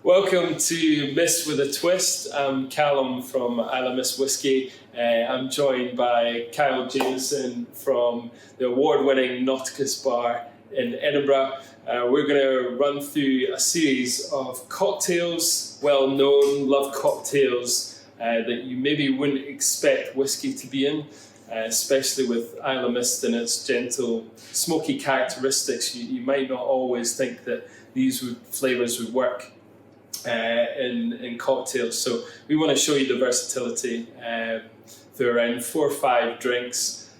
Welcome to Mist with a Twist. I'm Callum from Islay Mist Whisky. I'm joined by Carl Jimmison from the award-winning Nauticus Bar in Edinburgh. We're going to run through a series of cocktails, well-known, loved cocktails that you maybe wouldn't expect whisky to be in, especially with Islay Mist and its gentle, smoky characteristics. You might not always think that these flavours would work in cocktails. So we want to show you the versatility through around 4 or 5 drinks.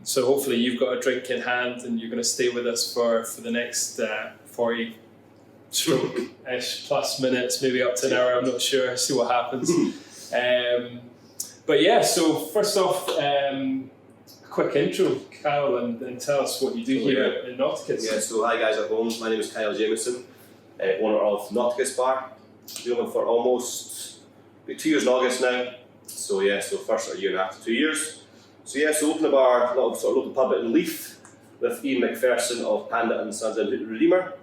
So hopefully you've got a drink in hand and you're going to stay with us for the next 40 stroke-ish plus minutes, maybe up to an hour, I'm not sure, see what happens. But yeah, so first off, a quick intro, Kyle, and tell us what you do here in Nauticus. Yeah, so hi guys at home, my name is Carl Jimmison, owner of Nauticus Bar. Been on for almost 2 years in August now. So yeah, so first a year and a half to 2 years. So yeah, so open a bar, a local pub in Leith with Ian McPherson of Panda and Sons and Redeemer.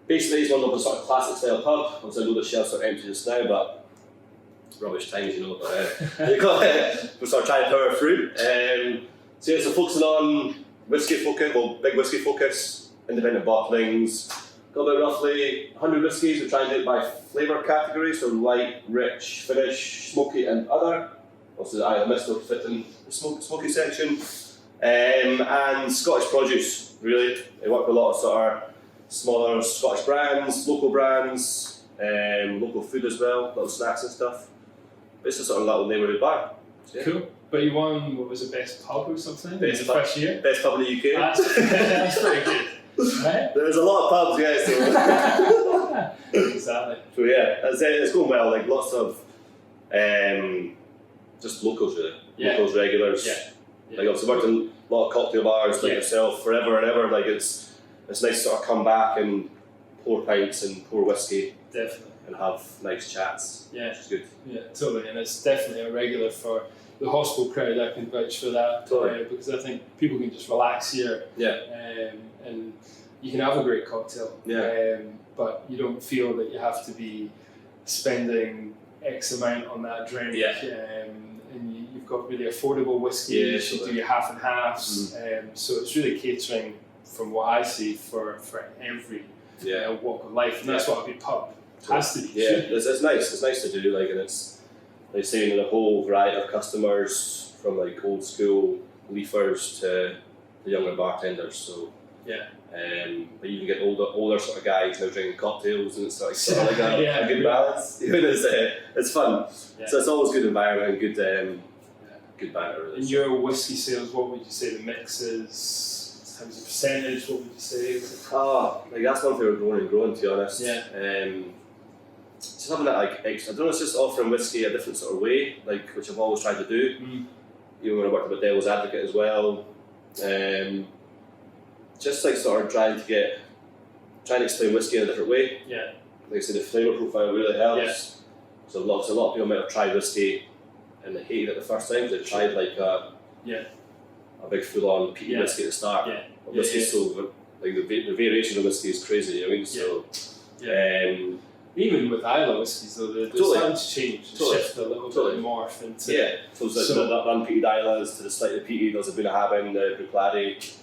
Basically it's one of the sort of classic style pub. Obviously I know the shelves are empty just now, but rubbish times, you know, but we're sort of trying to power through. So yeah, so focusing on whisky focus, well, big whisky focus, independent bottlings. Got about roughly 100 whiskies. We're trying to do it by flavour category, so light, rich, finish, smoky and other. Also the Islay Mist will fit in the smoky section. And Scottish produce, really. I work with a lot of sort of smaller Scottish brands, local food as well, little snacks and stuff. But it's a sort of little neighbourhood bar. So, yeah. Cool. But you won, what was it, best pub or something? Best pub, first year? Best pub in the UK. That's pretty good. Right? There's a lot of pubs, yeah. So. Exactly. So yeah, it's going well. Like lots of just locals, really. Yeah. Locals, regulars. Yeah. Like I've worked in a lot of cocktail bars like yourself forever and ever. Like it's nice to sort of come back and pour pints and pour whiskey. Definitely. And have nice chats. Yeah. Which is good. Yeah, totally. And it's definitely a regular for the hospital crowd. I can vouch for that. Totally. Because I think people can just relax here. Yeah. And you can have a great cocktail. Yeah. But you don't feel that you have to be spending X amount on that drink. Yeah. And you've got really affordable whiskies. You do your half and halves. So it's really catering, from what I see, for every walk of life. And that's what a good pub has to be. Yeah, it's nice. It's nice to do, like, and it's like saying a whole variety of customers, from like old school leafers to the younger bartenders. So yeah. But you can get older sort of guys now drinking cocktails, and it's sort of like a good balance. It's fun. Yeah. So it's always good environment, good banter. Really. In your whiskey sales, what would you say the mix is in terms of percentage? What would you say? Like that's one thing we're growing, to be honest. Yeah. Just having that like extra. I don't know. It's just offering whiskey a different sort of way, like which I've always tried to do. You know, when I worked with Devil's Advocate as well. Just like sort of trying to explain whiskey in a different way. Yeah. Like I said, the flavour profile really helps. Yeah. So a lot of people might have tried whiskey and they hated it the first time. They've tried like a big full-on peated whiskey at the start. Yeah. But whiskey's so like the variation of whiskey is crazy. I mean, so even with Islay whiskies though, the sounds change, shift a little bit, morph into So the unpeated Islas to the slightly peated. There's a Bunnahabhain, the Bruichladdich.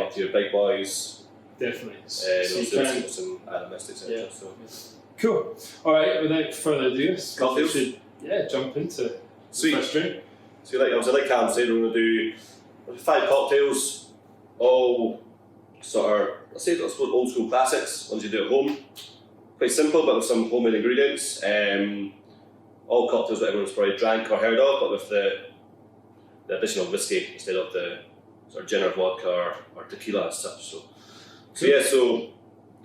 Up to your big boys. Definitely. So you can some Islay Mist, etc. So. Cool. All right. Without further ado, cocktails. We should jump into the first drink. So like Cam said, we're going to do 5 cocktails, all sort of I suppose old school classics. Ones you do at home, quite simple, but with some homemade ingredients. All cocktails that everyone's probably drank or heard of, but with the addition of whiskey instead of the sort of gin or vodka or tequila and stuff. So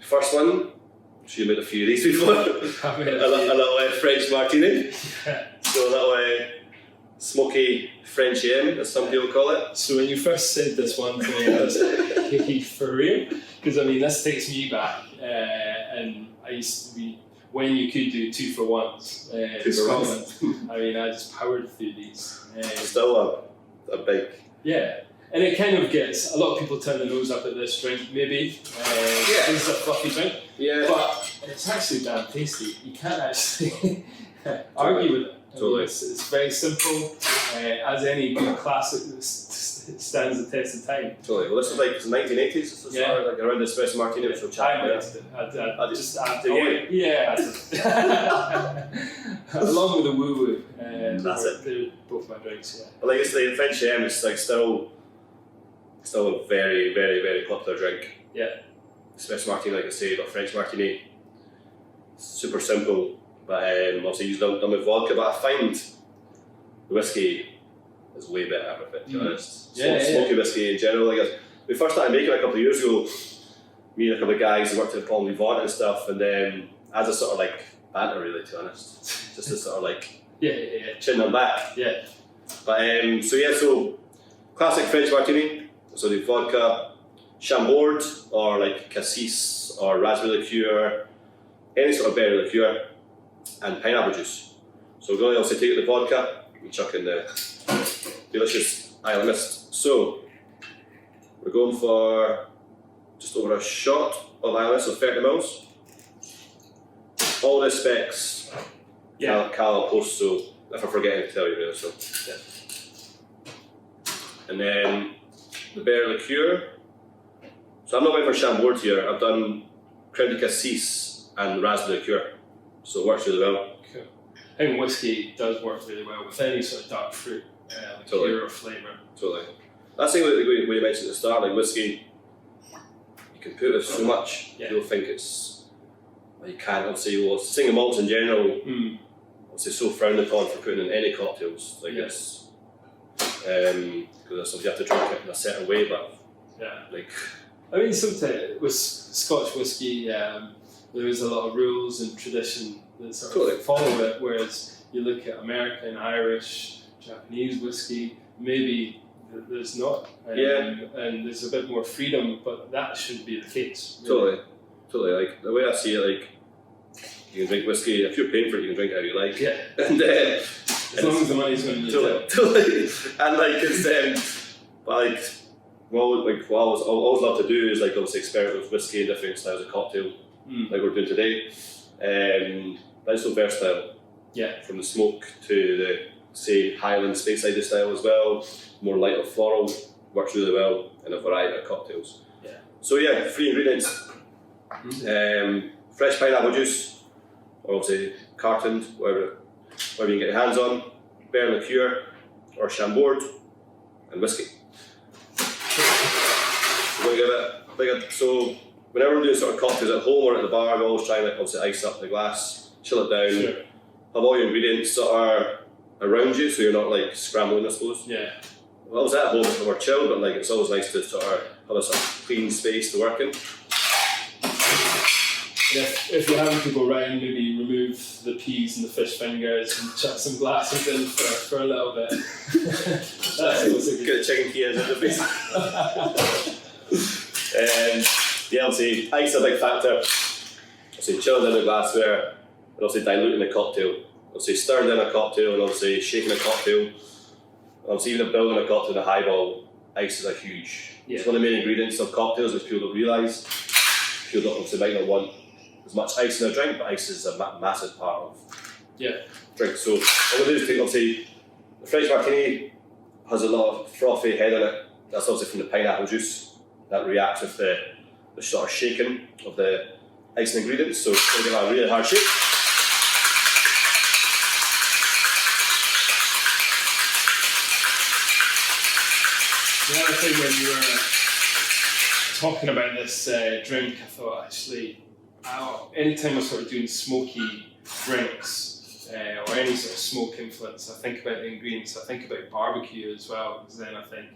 first one, I'm sure you made a few of these before. a little French Martini. So a little smoky French M, as some people call it. So when you first said this one to me, I was like, for real? Because I mean, this takes me back, and I used to be, when you could do 2 for 1s in Scotland, I mean, I just powered through these. Still a big... Yeah. And it kind of gets, a lot of people turn their nose up at this drink, maybe. It's a fluffy drink. Yeah. But it's actually damn tasty. You can't actually argue with it. Totally. It's very simple. As any good classic, it stands the test of time. Totally. Well, this is like the 1980s. This was like around the espresso martini, which we'll chat about. I just add it. Yeah. Along with the woo woo. That's it. They're both my drinks. Yeah. But like it's the French it's like still a very, very, very popular drink. Yeah. Espresso martini, like I say, but French martini, super simple. But obviously used done with vodka. But I find the whiskey is way better with it, to be honest. Smoky whiskey in general. Like we first started making it a couple of years ago. Me and a couple of guys who worked at Paul Vivant and stuff, and then as a sort of like banter, really, to be honest, just to sort of like chin them back. Yeah. But so classic French martini. So the vodka, Chambord, or like cassis, or raspberry liqueur, any sort of berry liqueur, and pineapple juice. So we're going to also take the vodka and chuck in the delicious Islay Mist. So we're going for just over a shot of Islay Mist, so 30 mils. All the specs, Carl post, so if I forget to tell you really, so. Yeah. And then the berry liqueur. So I'm not waiting for Chambord here, I've done creme de cassis and raspberry liqueur. So it works really well. Cool. I think whiskey does work really well with any sort of dark fruit, liqueur or flavour. Totally. That's the way you mentioned at the start, like whiskey, you can put with so much, people think it's, you can't, obviously, single malts in general, obviously so frowned upon for putting in any cocktails, like it's, because you have to drink it in a certain way, but like... I mean, sometimes with Scotch whiskey, there is a lot of rules and tradition that sort of follow it, whereas you look at American, Irish, Japanese whiskey, maybe there's not, and there's a bit more freedom, but that shouldn't be the case. Really. Totally. Like the way I see it, like you can drink whiskey if you're paying for it, you can drink it how you like. Yeah. And as long as the money's going to totally. And like it's but like what I always love to do is like obviously experiment with whiskey and different styles of cocktail, like we're doing today. But it's so versatile. Yeah. From the smoke to the say Highland Speyside style as well, more light or floral, works really well in a variety of cocktails. Yeah. So 3 ingredients. Fresh pineapple juice, or obviously cartoned, whatever you can get your hands on, berry liqueur or Chambord, and whiskey. We're going to give it bigger. So whenever we're doing sort of cocktails at home or at the bar, we always try and obviously ice up the glass, chill it down, have all your ingredients that are around you, so you're not like scrambling, I suppose. Yeah. Well, it's at home, it's more chilled, but like it's always nice to sort of have a sort of clean space to work in. If you're having people around, maybe remove the peas and the fish fingers and chuck some glasses in for a little bit. That's also good. Get the chicken peas in the face. Obviously, ice is a big factor. Obviously, chilling in the glassware, and obviously diluting the cocktail. Obviously, stirring in a cocktail, and obviously shaking a cocktail. Obviously, even building a cocktail in a highball, ice is a huge. It's one of the main ingredients of cocktails, which people don't realise. People don't obviously might not want as much ice in a drink, but ice is a massive part of drink. So what we do is take, obviously, the French martini has a lot of frothy head in it. That's obviously from the pineapple juice that reacts with the sort of shaking of the ice and ingredients. So we're going to give it a really hard shake. The other thing when you were talking about this drink, I thought actually, anytime I'm sort of doing smoky drinks or any sort of smoke influence, I think about the ingredients. I think about barbecue as well, because then I think,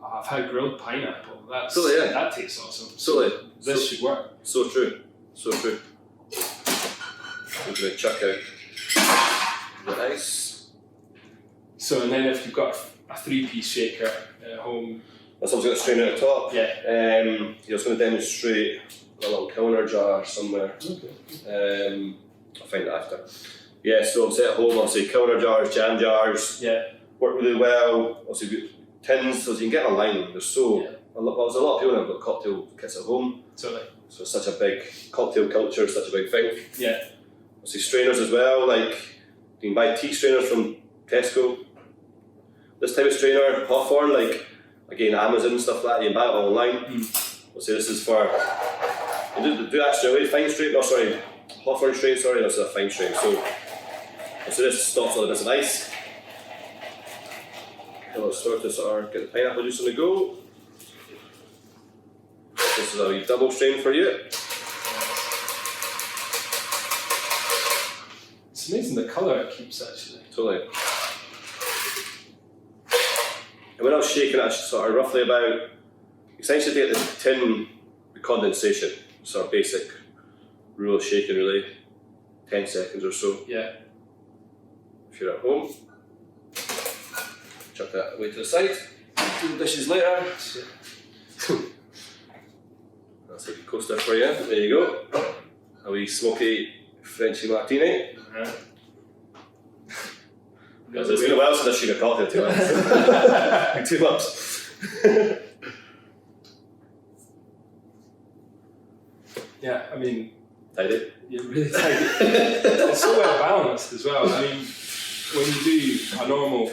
I've had grilled pineapple. That tastes awesome. This should work. So true. I'm going to chuck out the ice. So, and then if you've got a 3-piece shaker at home, that's what I'm going to strain out the top. Yeah. I was going to demonstrate a little counter jar somewhere. Okay. I'll find it after. So I'm set at home, obviously counter jars, jam jars. Yeah. Work really well. Obviously tins, so you can get online. There's there's a lot of people that have got cocktail kits at home. Totally. So it's such a big cocktail culture, such a big thing. Yeah. Obviously strainers as well, like you can buy tea strainers from Tesco. This type of strainer, Hawthorne, like again Amazon and stuff like that, you can buy it online. So this is for, you do that straight away, fine strain, no sorry, Hawthorne strain, sorry, that's a fine strain. So this stops all the bits of ice. And we'll start to sort of get the pineapple juice on the go. This is a wee double strain for you. It's amazing the colour it keeps actually. Totally. And when I was shaking it, I sort of roughly about, essentially to get the tin with condensation, sort of basic rule of shaking really, 10 seconds or so. Yeah. If you're at home, chuck that away to the side, do the dishes later. That's a wee coaster for you, there you go. A wee smoky Frenchy Martini. It's been a while since I shoot a cocktail, to be honest. 2 months. Yeah, I mean, Tidy. you're really tidy. It's so well balanced as well. I mean, when you do a normal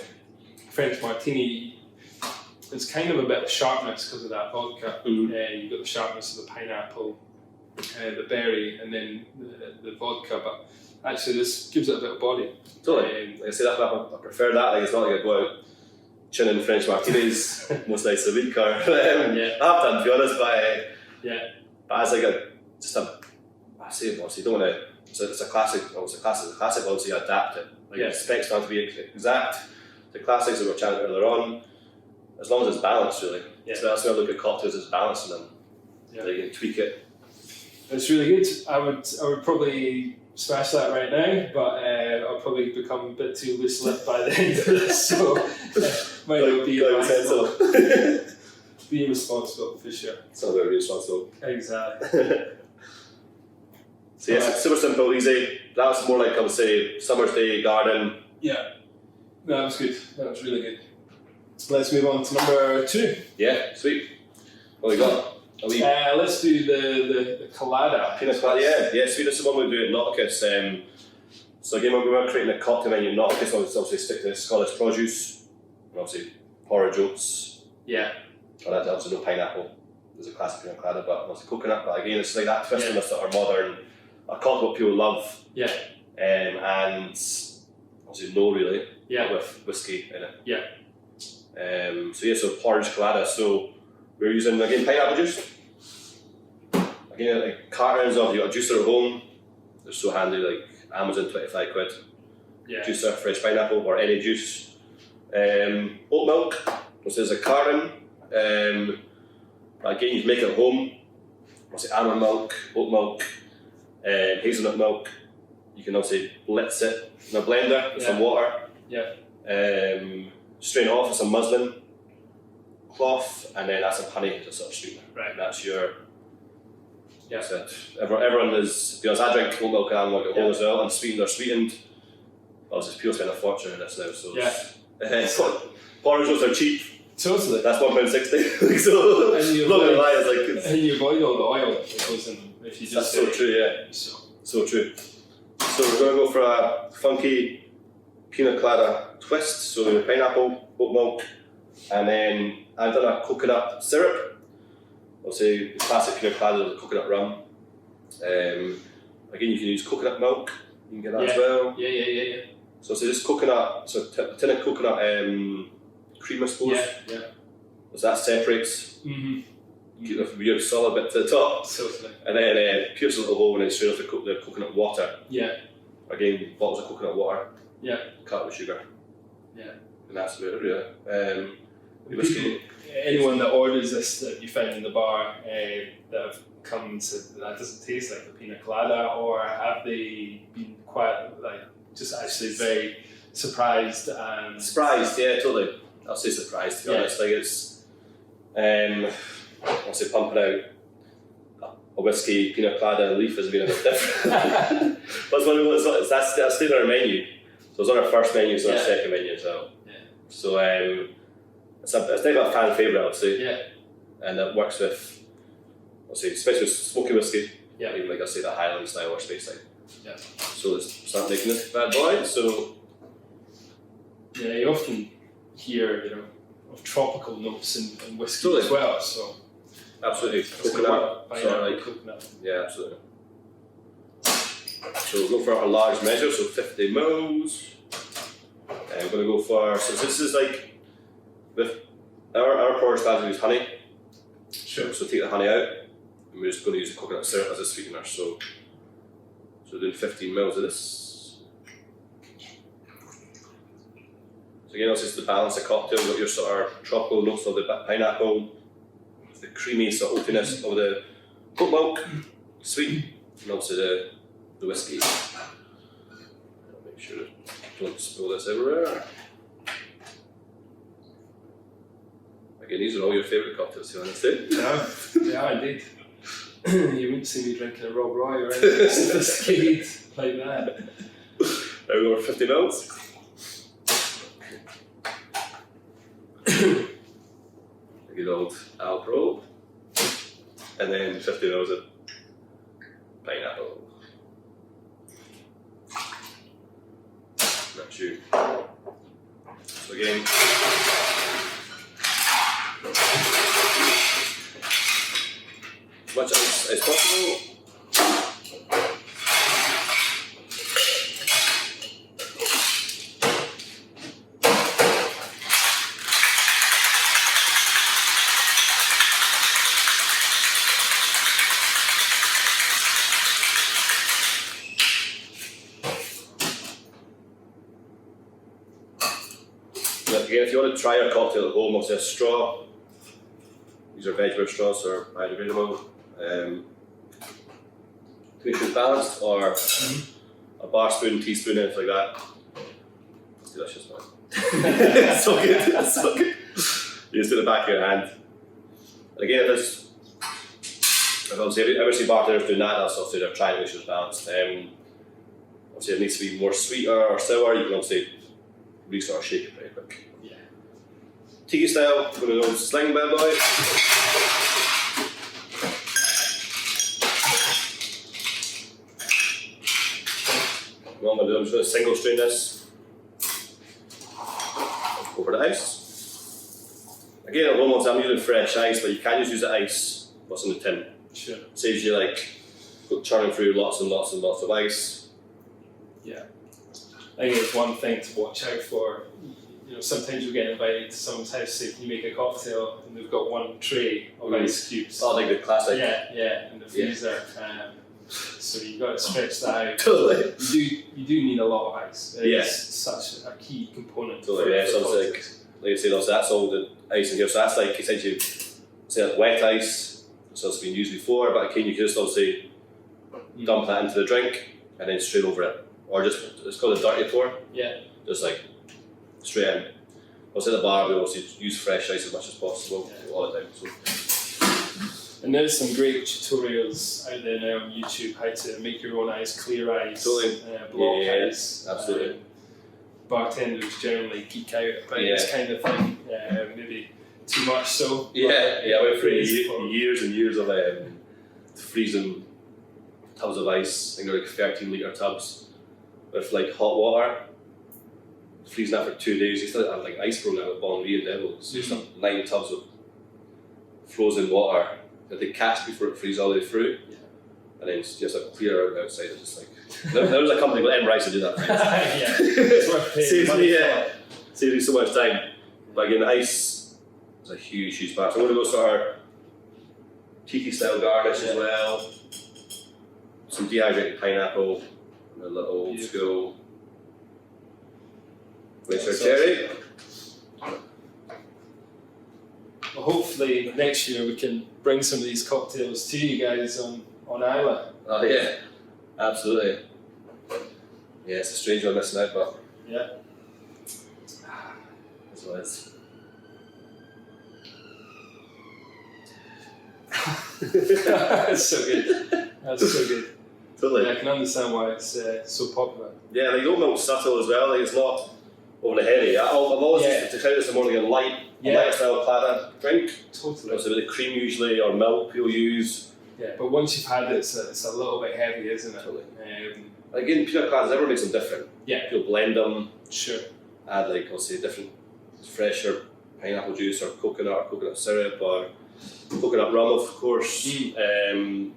French Martini, it's kind of a bit of sharpness because of that vodka. You've got the sharpness of the pineapple, the berry, and then the vodka, but actually this gives it a bit of body. Totally. Like I said, I prefer that. Like it's not like I go out chinning French Martinis most nights of the week, or I have done, to be honest, but as like I say, obviously, you don't want to. It's a classic. Obviously, classic. Obviously, you adapt it. Like the specs don't have to be exact. The classics that we were chatting earlier on, as long as it's balanced, really. So that's when I look at cocktails as balancing them. Like you can tweak it. It's really good. I would probably smash that right now, but I'll probably become a bit too loose-lipped by the end of this, so might not be advisable. Be responsible for sure. It's not very responsible. Exactly. So yes, it's super simple, easy. That was more like I would say summer's day, garden. Yeah. No, that was good. That was really good. Let's move on to number 2. Yeah, sweet. What we got? Let's do the colada. Pina colada, yeah, sweet. This is one we do at Nauticus. So again, when we were creating a cocktail menu at Nauticus, I would obviously stick to Scottish produce, and obviously porridge oats. Yeah. And that's obviously no pineapple. There's a classic pina colada, but obviously coconut. But again, it's like that twist on a sort of modern, a cocktail people love. Yeah. And obviously no really. Yeah. With whiskey in it. Yeah. So porridge colada. So we're using again pineapple juice. Again, like cartons of your juicer at home. They're so handy. Like Amazon, 25 quid. Yeah. Juicer, fresh pineapple or any juice. Oat milk. This is a carton. Again, you can make it at home. Obviously, almond milk, oat milk, hazelnut milk. You can obviously blitz it in a blender with some water. Yeah. Strain it off with some muslin cloth, and then add some honey as a sort of sweetener. Right. And that's your. Yeah. That's it. Everyone is, because I drink oat milk and almond milk at home as well, and sweetened or sweetened. Obviously, people spend a fortune in this now, so porridge oats are cheap. Totally. That's £1.60. So I'm not gonna lie, it's like and you avoid all the oil that goes in if you just. That's so true, yeah. So true. So we're gonna go for a funky pina colada twist. So the pineapple, oat milk, and then I've done a coconut syrup. Obviously, the classic pina colada with coconut rum. Again, you can use coconut milk. You can get that as well. Yeah. So this coconut, a tin of coconut cream, I suppose. Yeah. So that separates. Mm-hmm. Keep the weird solid bit to the top. Totally. And then pierce a little hole and then straight off the coconut water. Yeah. Again, bottles of coconut water. Yeah. Cut with sugar. Yeah. And that's about it, really. Anyone that orders this that you find in the bar that have come and said that doesn't taste like the pina colada, or have they been quite just actually very surprised and surprised? Yeah, totally. I'll say surprised, to be honest. Like it's, I'll say pumping out a whiskey pina colada leaf has been a bit different. But that's stayed on our menu. So it's on our first menu, it's on our second menu as well. Yeah. So it's definitely a fan favourite, I would say. Yeah. And it works with, I'll say, especially with smoky whiskey. Yeah. Even like I say, the Highland style or space style. Yeah. So let's start making this bad boy. So yeah, you often hear, you know, of tropical notes in whiskey Totally. as well. So absolutely, it's coconut. like So like, coconut. yeah, absolutely. So we'll go for a large measure, so 50 mils. And we're going to go for, so this is like, with our porter strategy is honey. Sure. So take the honey out, and we're just going to use the coconut syrup as a sweetener. So we're doing 15 mils of this. So again, it's just to balance the cocktail. You've got your sort of tropical notes of the pineapple, the creamy sort of oatiness of the oat milk, sweet, and also the whiskey. I'll make sure I don't spill this everywhere. Again, these are all your favourite cocktails, to be honest, eh? Yeah, yeah, indeed. You wouldn't see me drinking a Rob Roy or anything sophisticated like that. There we go, 50 mils. A good old Alpro. And then 50 mils of pineapple. That's you. So again, as much as possible. Again, if you want to try your cocktail at home, obviously a straw. These are vegetable straws, so they're biodegradable. To make sure it's balanced, or a bar spoon, teaspoon, anything like that. It's delicious, man. It's so good, it's so good. You just do it in the back of your hand. And again, if you ever see bartenders doing that, that's obviously they're trying to make sure it's balanced. Obviously, it needs to be more sweeter or sour, you can obviously really sort of shake it pretty quick. Tiki style, we're going to go sling bad boy. What I'm going to do, I'm just going to single strain this over the ice. Again, at home, I'm using fresh ice, but you can just use the ice what's in the tin. Sure. Saves you like churning through lots and lots and lots of ice. Yeah. I think it's one thing to watch out for. You know, sometimes you get invited to someone's house, say, can you make a cocktail, and they've got one tray of ice cubes. Oh, like the classic. Yeah, in the freezer. So you've got to stretch that out. Totally. You do need a lot of ice. It's such a key component. Totally, yeah. So it's like I said, that's all the ice in here. So that's like essentially, say that's wet ice, so it's been used before, but again, you can just obviously dump that into the drink and then straight over it. Or just, it's called a dirty pour. Yeah. Just like straight in. Also at the bar, we also use fresh ice as much as possible all the time. So. And there's some great tutorials out there now on YouTube how to make your own ice, clear ice, totally. block ice. Absolutely. Bartenders generally geek out about this kind of thing, maybe too much so. I went through years and years of freezing tubs of ice. I think they're like 13 litre tubs with like hot water. Freezing that for 2 days. You still have like ice program at Bonnery and Devils. So you still have 9 tubs of frozen water that they catch before it freezes all the way through. Yeah. And then just like clear out outside. It's just like there was a company called M Rice that did that. It's worth paying. Saves me so much time. But again, the ice is a huge part. So I'm going to go for our tiki style garnish as well. Some dehydrated pineapple, and a little old school. Winter cherry. Well, hopefully next year we can bring some of these cocktails to you guys on Islay. Oh yeah, absolutely. Yeah, it's a strange one missing out, but yeah, that's what it is. That's so good. That's so good. Totally. Yeah, I can understand why it's so popular. Yeah, like oat milk's subtle as well. Like it's not overly heavy. I've always used to try this in the morning and light. lighter style clara drink. Totally. It's a bit of cream usually, or milk people use. Yeah, but once you've had it, it's a little bit heavy, isn't it? Totally. Again, pina coladas, everyone makes them different. Yeah. People blend them. Sure. Add like, I'll say, different fresher pineapple juice or coconut syrup or coconut rum, of course. Yeah.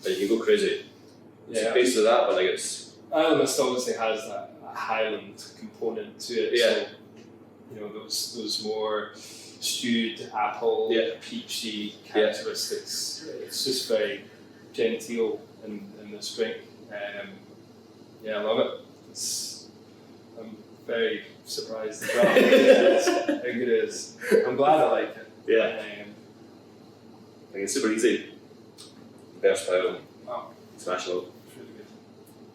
But you can go crazy. It's Yeah. based on that, but like it's. Islay Mist obviously has that Highland component to it. Yeah. So, you know, those more stewed apple, peachy characteristics. It's just very genteel in this drink. I love it. I'm very surprised as well. How good it is. I'm glad I like it. Yeah. Like it's super easy, versatile. Wow. Smashable. It's really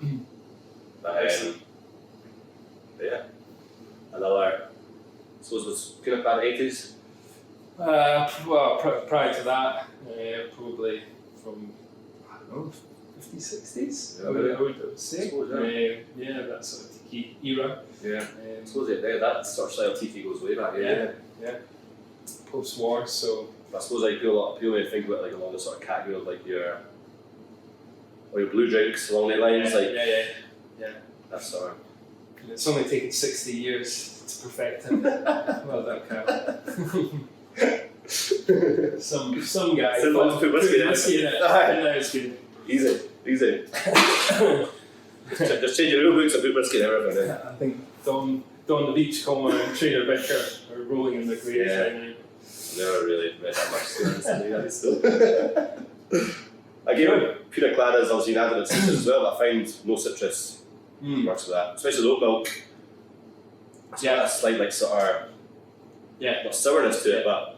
good. But yeah. Another, I suppose, was pina colada 80s. Prior to that, probably from, I don't know, 50s, 60s, I would say. Yeah. That sort of tiki era. Yeah. I suppose that sort of style tiki goes way back. Yeah. Post-war, so. I suppose like people may think about like along the sort of category of like your blue drinks along the lines, like that sort of. And it's only taken 60 years to perfect it. Well done, Carl. Some guy Someone's put whiskey in it. And now it's good. Easy. Just change your rule books and put whiskey in everything. I think Don the Beachcomber and Trader Vicar are rolling in the grave right now. Never really read that much to Again, pina coladas obviously added with citrus as well, but I find no citrus works with that. Especially the oat milk. It's got a slight like sort of not sourness to it, but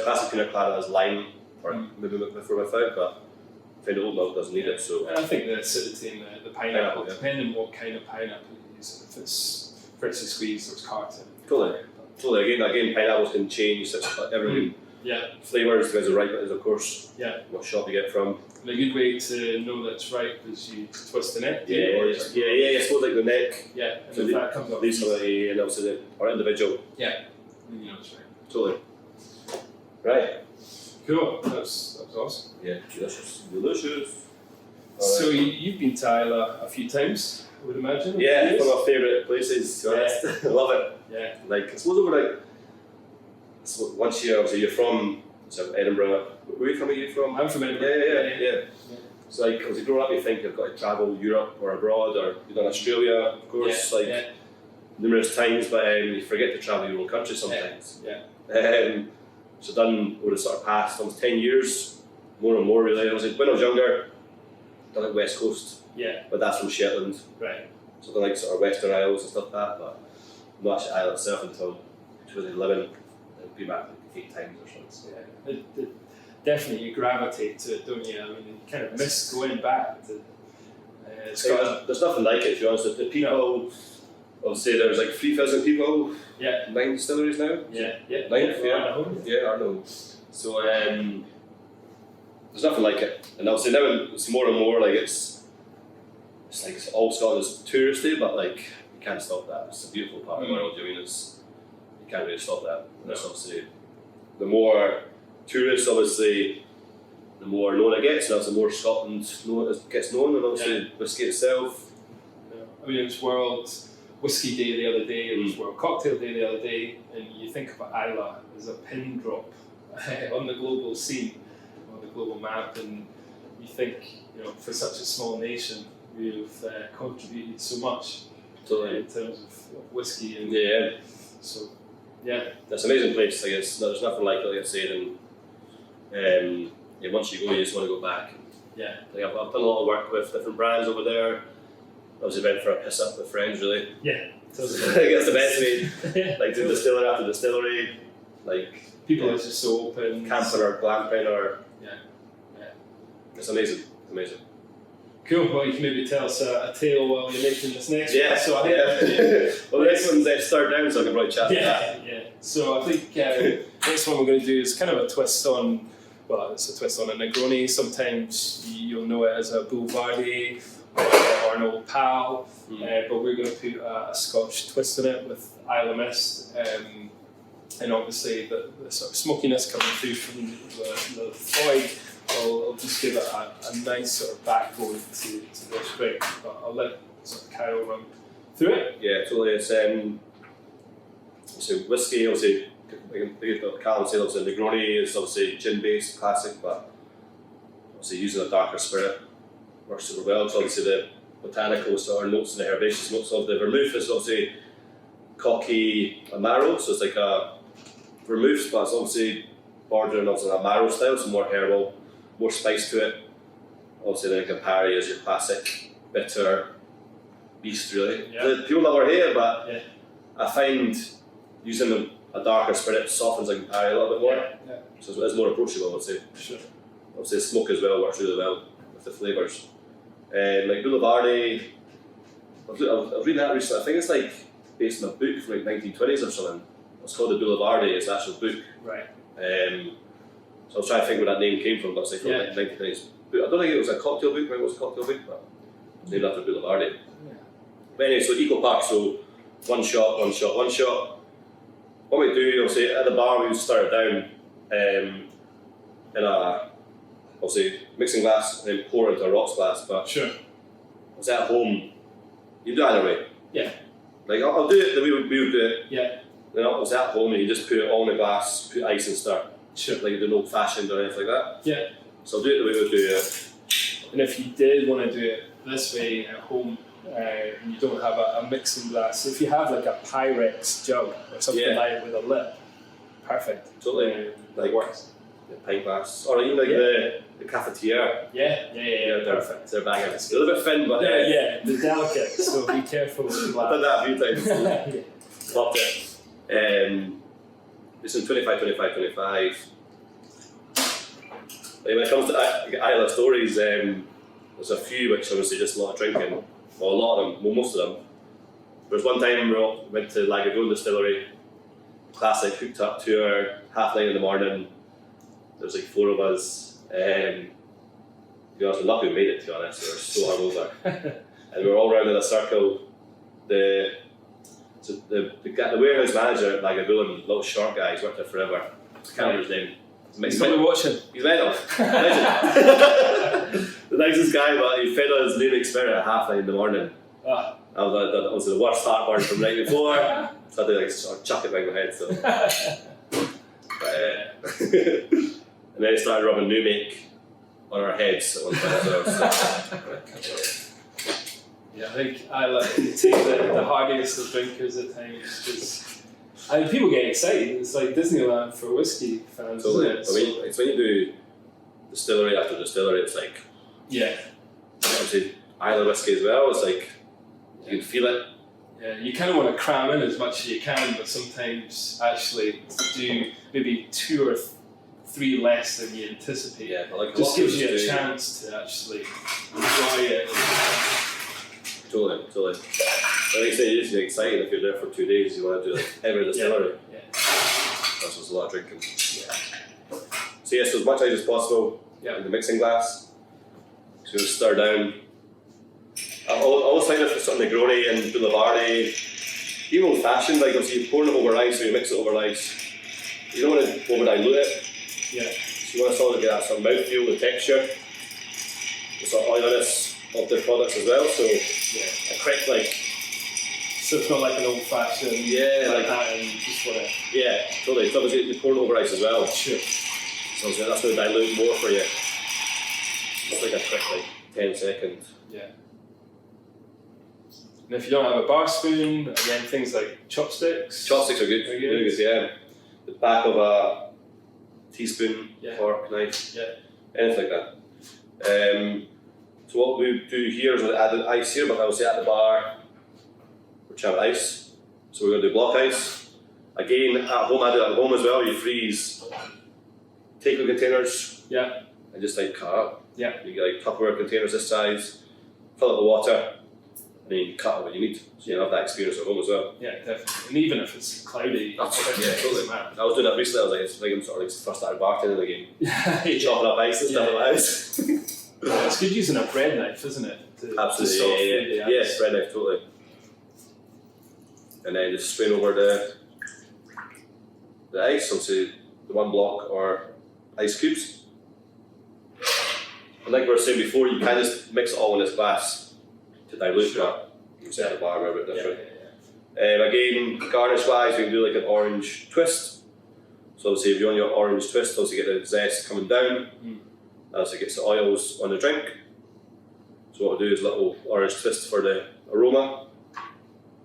classic pina colada has lime or maybe before without, but I find the oat milk doesn't need it. So and I think the acidity and the pineapple, depending on what kind of pineapple you use, if it's freshly squeezed or it's carton. Totally. Again, pineapples can change such everything. Flavours depends on ripe it is, of course. What shop you get from. And a good way to know that it's ripe is you twist the neck. I suppose like the neck. And if that comes up. Leave somebody and also or individual. Then you know it's right. Totally. Right. Cool. That was awesome. Yeah, delicious. So you've been to Islay a few times, I would imagine. Yeah, one of my favourite places, to be honest. I love it. Yeah. Like, I suppose over once you're from Edinburgh. Where are you from? I'm from Edinburgh. Yeah. So like, as you grow up, you think you've got to travel Europe or abroad, or you've done Australia, of course, numerous times, but you forget to travel your own country sometimes. So done over the sort of past almost 10 years, more and more really. When I was younger, done like West Coast, but that's from Shetland. Right. So done like sort of Western Isles and stuff like that, but not actually Ireland itself until 2011. I've been back like 8 times or something. Yeah. Definitely you gravitate to it, don't you? I mean, you kind of miss going back to Scotland. There's nothing like it, to be honest. The people, I'll say there's like 3,000 people, 9 distilleries now. 9th, I know. So there's nothing like it. And I'll say now it's more and more like it's like all Scotland is touristy, but like you can't stop that. It's a beautiful part of the world. I mean, you can't really stop that. That's obviously the more tourists, obviously, the more known it gets, and that's the more Scotland gets known, and obviously whiskey itself. I mean, it was World Whisky Day the other day, it was World Cocktail Day the other day, and you think about Islay as a pin drop on the global scene, on the global map, and you think, for such a small nation, we've contributed so much in terms of whiskey. And so, it's an amazing place. I guess there's nothing like I said, and once you go, you just want to go back. Like I've done a lot of work with different brands over there. I was went for a piss up with friends, really. Totally. I guess the best way, like to distillery after distillery, like people are just so open. Camping or glamping or it's amazing. Cool. Well, you can maybe tell us a tale while you're making this next one. So well, the next one's start down, so I can probably chat about that. So I think next one we're going to do is kind of a twist on. Well, it's a twist on a Negroni. Sometimes you'll know it as a Boulevardier or our old pal, but we're going to put a Scotch twist in it with Islay Mist, and obviously the sort of smokiness coming through from the Khói will just give it a nice sort of backbone to this drink. But I'll let sort of Kyle run through it. Yeah, totally. It's so whiskey, obviously, like Callum said, obviously Negroni is obviously gin-based, classic, but obviously using a darker spirit works super well. So obviously the botanical sort of notes and the herbaceous notes of the vermouth is obviously cocky Amaro, so it's like a vermouth, but it's obviously bordering on a Amaro style, so more herbal, more spice to it. Obviously then Campari is your classic bitter beast, really. Yeah. People love or hate it, but Yeah. I find using a darker spirit softens like Campari a little bit more. Yeah. So it's more approachable, I would say. Sure. Obviously the smoke as well works really well with the flavours. Like Boulevardi, I was reading that recently, I think it's like based on a book from like 1920s or something. It's called the Boulevardi, it's an actual book. Right. So I was trying to think where that name came from, but it's like from like 1920s. I don't think it was a cocktail book, maybe it was a cocktail book, but it's named after Boulevardi. Yeah. But anyway, so equal pack, so one shot. What we do, obviously, at the bar we would stir it down in a, obviously, mixing glass and then pour it into a rocks glass, but Sure. obviously at home, you do it either way. Yeah. Like, I'll do it the way we would do it. Yeah. Then obviously at home, you just put it all in the glass, put ice and stir. Sure. Like you do an old fashioned or anything like that. Yeah. So I'll do it the way we would do it. And if you did want to do it this way at home, and you don't have a mixing glass, if you have like a Pyrex jug or something like it with a lip, perfect. Totally. Like works. The pint glass. Or even like the cafetiere. Yeah, perfect. They're banging. It's a little bit thin, but they're delicate, so be careful with the I've glass. done that a few times. Yeah. Loved it. It's in 25. When it comes to Islay stories, there's a few which obviously just a lot of drinking. Well, a lot of them, well, most of them. There was one time we went to Lagavulin distillery, classic, hooked up to her, 9:30 in the morning. There was like 4 of us. To be honest, we're lucky we made it, to be honest. We were so hungover. And we were all around in a circle. The warehouse manager at Lagavulin, little short guy, he's worked there forever. I can't remember his name. He's probably watching. He's mental. The nicest guy, but he fed on his anemic spirit at 9:30 in the morning. Ah. That was the worst heartburn from the night before. So I had to like sort of chuck it back in my head. So. And then he started rubbing new make on our heads at one point as well. Yeah, I think I like to take the hardiest of drinkers at times because I mean, people get excited. It's like Disneyland for whiskey fans. Totally. Isn't it? I mean, it's when you do distillery after distillery, it's like, Yeah. obviously, Islay whiskey as well, it's like, you can feel it. Yeah, you kind of want to cram in as much as you can, but sometimes actually do maybe 2 or 3 less than you anticipate. Yeah, but like Just gives you a chance to actually enjoy it. Totally. Like you say, you're excited if you're there for 2 days, you want to do like every distillery. Yeah. That's just a lot of drinking. Yeah. So yes, as much ice as possible in the mixing glass. So stir down. I always find if it's sort of Negroni and Boulevardi, even old fashioned, like obviously you pour it over ice or you mix it over ice. You don't want to over dilute it. Yeah. So you want to sort of get that sort of mouthfeel, the texture, the sort of oiliness of the products as well. So a quick like. So it's not like an old fashioned like that and just want to. Yeah, totally. So obviously you pour it over ice as well. Sure. So that's going to dilute more for you. It's like a quick 10 seconds. Yeah. And if you don't have a bar spoon, again, things like chopsticks. Chopsticks are good. Really good, yeah. The back of a teaspoon, fork, knife, anything like that. So what we do here is we'll add the ice here, but I will say at the bar, we're trying ice. So we're going to do block ice. Again, at home, I do it at home as well. You freeze takeaway containers and just like cut up. Yeah. You get like Tupperware containers this size, fill it with water, and then you cut it when you need. So you have that experience at home as well. Yeah, definitely. And even if it's cloudy, totally. I was doing that recently. I was like, it's like I'm sort of like first started bartending again. Chopping up ice and stuff like that. It's good using a bread knife, isn't it? Absolutely, yeah, bread knife, totally. And then just strain over the ice, obviously the 1 block or ice cubes. And like we were saying before, you can just mix it all in this glass to dilute that. You can set the bar a bit different. Again, garnish wise, you can do like an orange twist. So obviously if you're on your orange twist, obviously you get the zest coming down. As it gets the oils on the drink. So what we'll do is a little orange twist for the aroma.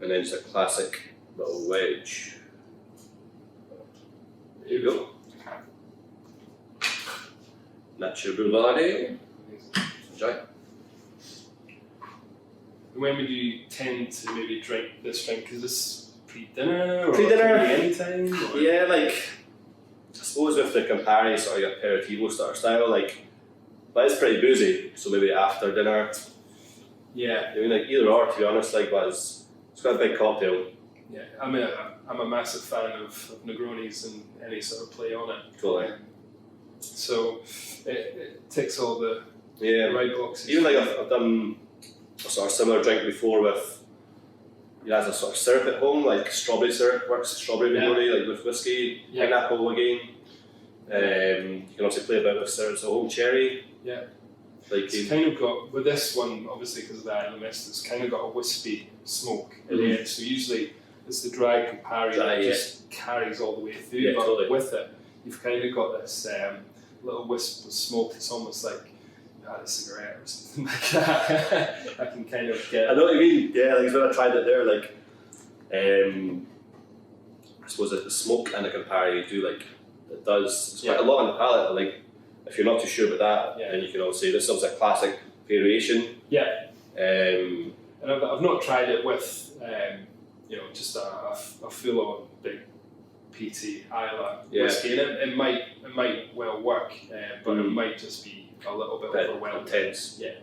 And then just a classic little wedge. There you go. Natural Boulevarde. Enjoy. When would you tend to maybe drink this drink? Is this pre-dinner or Pre-dinner. anytime? Or? Yeah, like I suppose with the Campari sort of your aperitivo sort of style, like, but it's pretty boozy. So maybe after dinner. Yeah. I mean, like either or, to be honest. Like, but it's quite a big cocktail. Yeah, I'm a massive fan of Negronis and any sort of play on it. Totally. So it ticks all the right boxes. Even like I've done a sort of similar drink before with, you know, as a sort of syrup at home, like strawberry syrup works, strawberry Negroni, like with whiskey, pineapple again. You can also play a bit with syrups at home, cherry. Yeah. Like it's kind of got, with this one, obviously because of the Islay Mist, it's kind of got a wispy smoke in the end. So usually it's the dry Campari that just carries all the way through. But with it, you've kind of got this little wisp of smoke. It's almost like you had a cigarette or something like that. I can kind of get. I know what you mean. Yeah, like when I tried it there, like I suppose that the smoke and the Campari do like it does. It's quite a lot on the palate. Like if you're not too sure about that, then you can also say this is a classic variation. Yeah. And I've not tried it with you know, just a full-on big peaty Islay whiskey, and it might well work, but it might just be a little bit overwhelming. Intense. Yeah.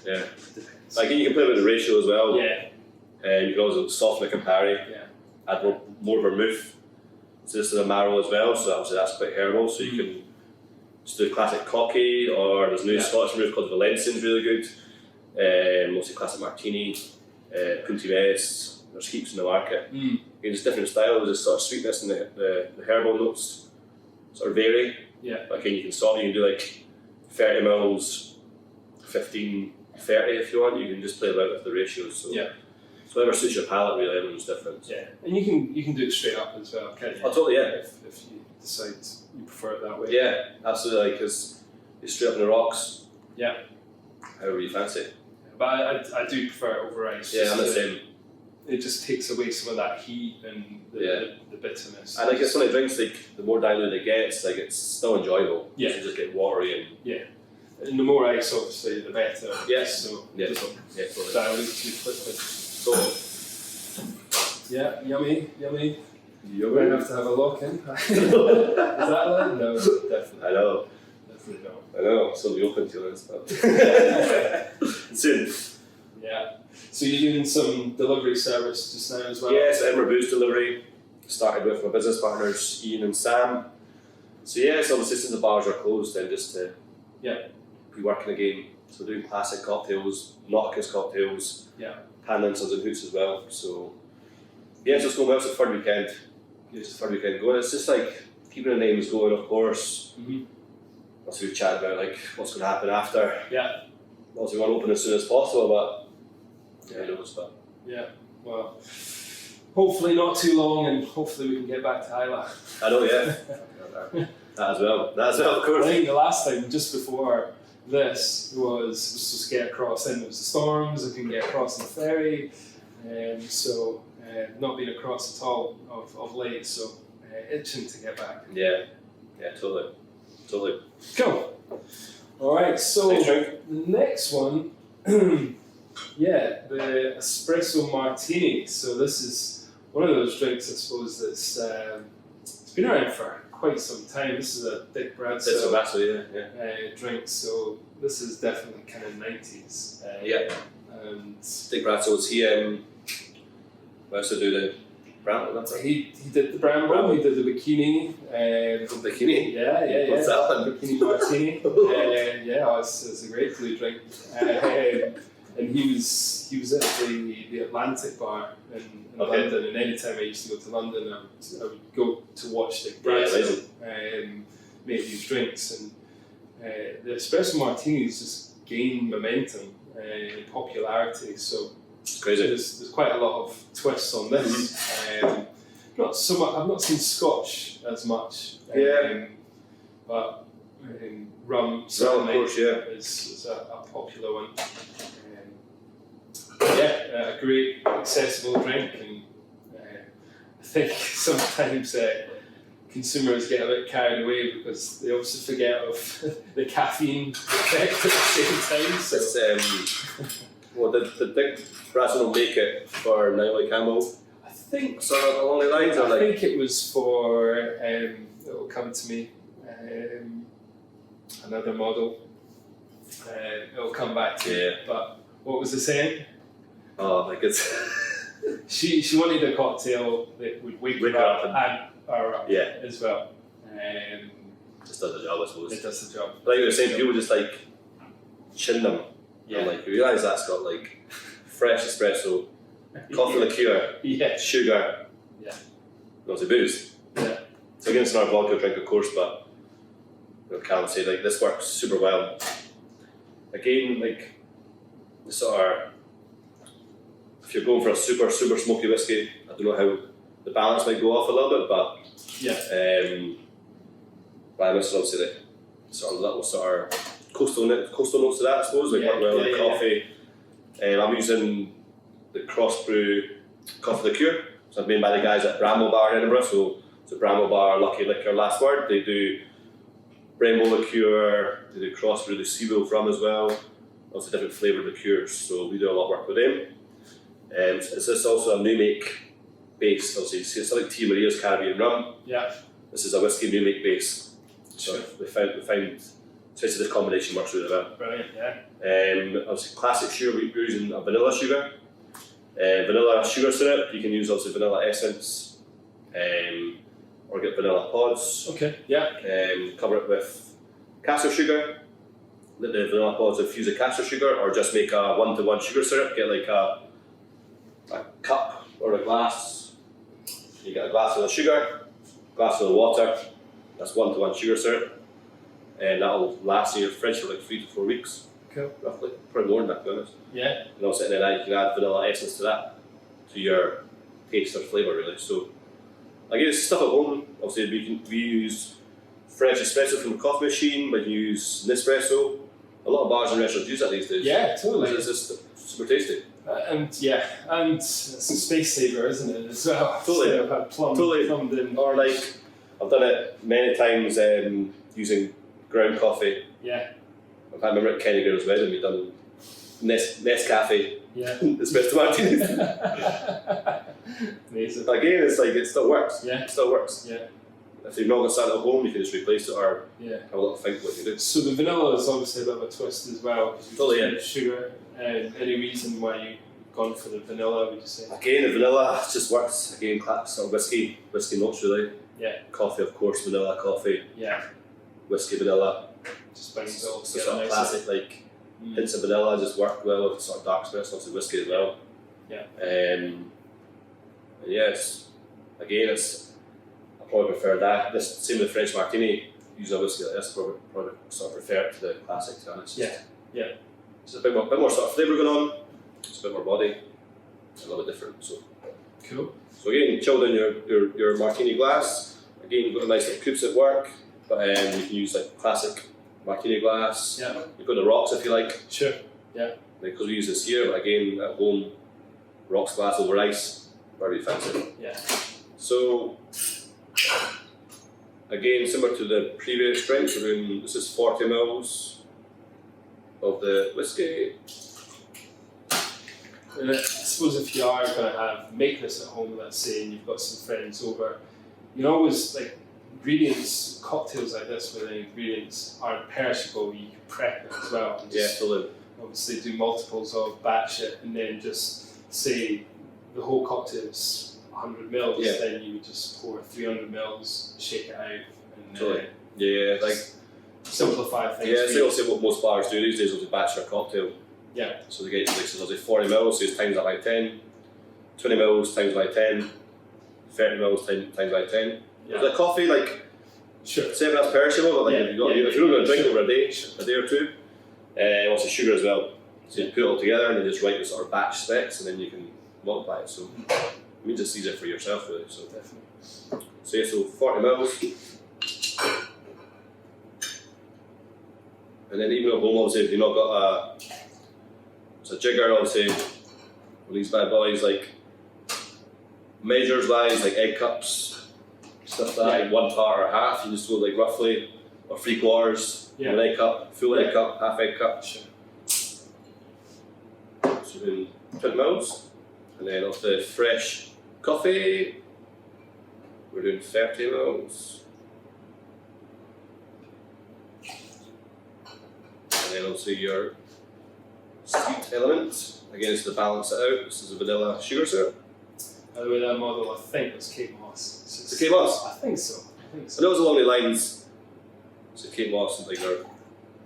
Depends. Like you can play with the ratio as well. Yeah. You can also soften the Campari. Yeah. Add more vermouth. So this is a marrow as well, so obviously that's quite herbal. So you can just do a classic cocky, or there's a new Scottish vermouth called Valencian's really good. Mostly classic Martini, Punti Mess. There's heaps in the market. There's different styles, there's sort of sweetness and the herbal notes sort of vary. Yeah. But again, you can soften, you can do like 30 mils, 15, 30 if you want. You can just play about with the ratios. So so whatever suits your palate, really, everyone's different. Yeah. And you can do it straight up as well, can't you? Oh, totally, yeah. If you decide you prefer it that way. Yeah, absolutely, because it's straight up in the rocks. Yeah. However you fancy. But I do prefer it over ice. Yeah, I'm the same. It just takes away some of that heat and the bitterness. And I guess when it drinks, like the more diluted it gets, like it's still enjoyable. Yeah. You just get watery and and the more ice, obviously, the better. Yes. So totally. dilute too quickly. So yummy. You're going to have a lock in. Is that like? No, definitely. I know. Definitely not. I know. So be open to it and stuff. Soon. Yeah. So you're doing some delivery service just now as well? Yes, Edinburgh Booze delivery. Started with my business partners Ian and Sam. So so obviously since the bars are closed, then just to be working again. So doing classic cocktails, Nottkis cocktails, pan lanterns and hoots as well. So so it's going well. It's the third weekend. It's the third weekend going. It's just like keeping the names going, of course. Also we chat about like what's going to happen after. Yeah. Also we want to open as soon as possible, but well, hopefully not too long, and hopefully we can get back to Islay. I know, that as well, of course. I think the last time, just before this, was just to get across, and there was the storms, I couldn't get across on the ferry, so not been across at all of late, so itching to get back. Yeah, totally. Cool. Alright, so the next one, the espresso martini. So this is one of those drinks, I suppose, that's it's been around for quite some time. This is a Dick Bradshaw drink, so this is definitely kind of 90s. And Dick Bradshaw, we also do Bramble, that's it. He did the Bramble, he did the Bikini. Bikini? Yeah. What's that one? Bikini Martini. It's a great blue drink. And he was at the Atlantic bar in London, and anytime I used to go to London, I would go to watch the Brazil make these drinks, and the espresso martinis just gained momentum and popularity. So it's crazy. There's quite a lot of twists on this. Not so much. I've not seen Scotch as much. But rum certainly of course, is a popular one. A great accessible drink, and I think sometimes consumers get a bit carried away because they also forget of the caffeine effect at the same time. So. Did Dick Brasson make it for Naomi Campbell? I think sort of along the lines, I think it was for it'll come to me another model. It'll come back to me. But what was the saying? Oh, like it's she wanted a cocktail that would wake her up and her up as well. Just does the job, I suppose. It does the job. Like you were saying, people just like chin them. Yeah. And like you realise that's got like fresh espresso, coffee liqueur, sugar, and obviously booze. Yeah. So again, it's not a vodka drink, of course, but Carl would say like this works super well. Again, like the sort of, if you're going for a super smoky whiskey, I don't know how the balance might go off a little bit, but but I must obviously the sort of little sort of coastal notes to that, I suppose, like work well with coffee. I'm using the cross brew coffee liqueur. So I've made by the guys at Bramble Bar in Edinburgh. So it's a Bramble Bar Lucky Liquor Last Word. They do rainbow liqueur, they do cross brew, the seawolf rum as well. Lots of different flavoured liqueurs. So we do a lot of work with them. It's also a new make base. Obviously, it's like Tia Maria's Caribbean rum. Yeah. This is a whiskey new make base. So we found especially this combination works really well. Brilliant, obviously classic sugar, we're using a vanilla sugar. Vanilla sugar syrup, you can use obviously vanilla essence or get vanilla pods. Okay, cover it with castor sugar. Let the vanilla pods infuse the castor sugar, or just make a 1-to-1 sugar syrup. Get like a cup or a glass. You get a glass of the sugar, glass of the water. That's 1-to-1 sugar syrup. And that'll last in your fridge for like 3 to 4 weeks. Cool. Roughly. Probably more than that, to be honest. Yeah. And also, and then you can add vanilla essence to that, to your taste or flavour, really. So, again, it's stuff at home. Obviously, we use fresh espresso from the coffee machine, we can use Nespresso. A lot of bars and restaurants use that these days. Yeah, totally. It's just super tasty. And it's a space saver, isn't it, as well? Totally. So I've had plumbed in. Or like, I've done it many times using ground coffee. Yeah. I remember at Kenny Girl's wedding, we'd done Nescafe. Yeah. Espresso martinis. Amazing. But again, it's like, it still works. Yeah. It still works. Yeah. If you've not got something at home, you can just replace it or have a little think what you do. So the vanilla is obviously a bit of a twist as well. Totally, Sugar. Any reason why you've gone for the vanilla, would you say? Again, the vanilla just works. Again, sort of whiskey notes really. Yeah. Coffee, of course, vanilla, coffee. Yeah. Whiskey, vanilla. Just brings it all It's together. sort of classic, like hints of vanilla just work well with sort of dark espresso, obviously whiskey as well. Yeah. I probably prefer that. This same with French Martini. Use a whiskey like this. Probably sort of prefer it to the classic, to be honest. Yeah. It's a bit more sort of flavour going on. It's a bit more body. It's a little bit different. So cool. So again, chill down your martini glass. Again, you've got a nice little coupes at work, but you can use like classic martini glass. Yeah. You've got the rocks if you like. Sure. Yeah. Because we use this here, but again at home, rocks glass over ice, very fancy. Yeah. So again, similar to the previous drink, this is 40 ml of the whiskey. And I suppose if you are going to make this at home, let's say, and you've got some friends over, you can always, like, ingredients, cocktails like this where the ingredients aren't perishable, you can prep it as well. And just obviously do multiples of batch it and then just say the whole cocktail's 100 mils, Yeah. then you would just pour 300 mils, shake it out, and Totally. Yeah, like simplify things. yeah, for so you. also what most bars do these days is a bachelor cocktail. Yeah. So they get like so there's 40 mils, so it's times that by 10, 20 mils times by 10, 30 mils times by 10. Yeah. The coffee, like Sure. say if that's perishable, but like Yeah, if you're yeah, not going to drink sure. over a day or two, also sugar as well. So you put it all together and then just write the sort of batch specs and then you can multiply it. So it means it's easier for yourself really. So Definitely. so yeah, so 40 mils. And then even at home, obviously, if you've not got a jigger, obviously, with these bad boys, like measures wise, like egg cups, stuff like that, like 1 part or half, you just go like roughly, or 3/4 Yeah. of an egg cup, full egg cup, half egg cup. Sure. So we're doing 20 mils. And then off the fresh coffee, we're doing 30 mils. And then also your sweet element, again it's to balance it out. This is a vanilla sugar syrup. By the way, that model I think was Kate Moss. It's Kate Moss? I think so. So that was along the lines, so Kate Moss and like our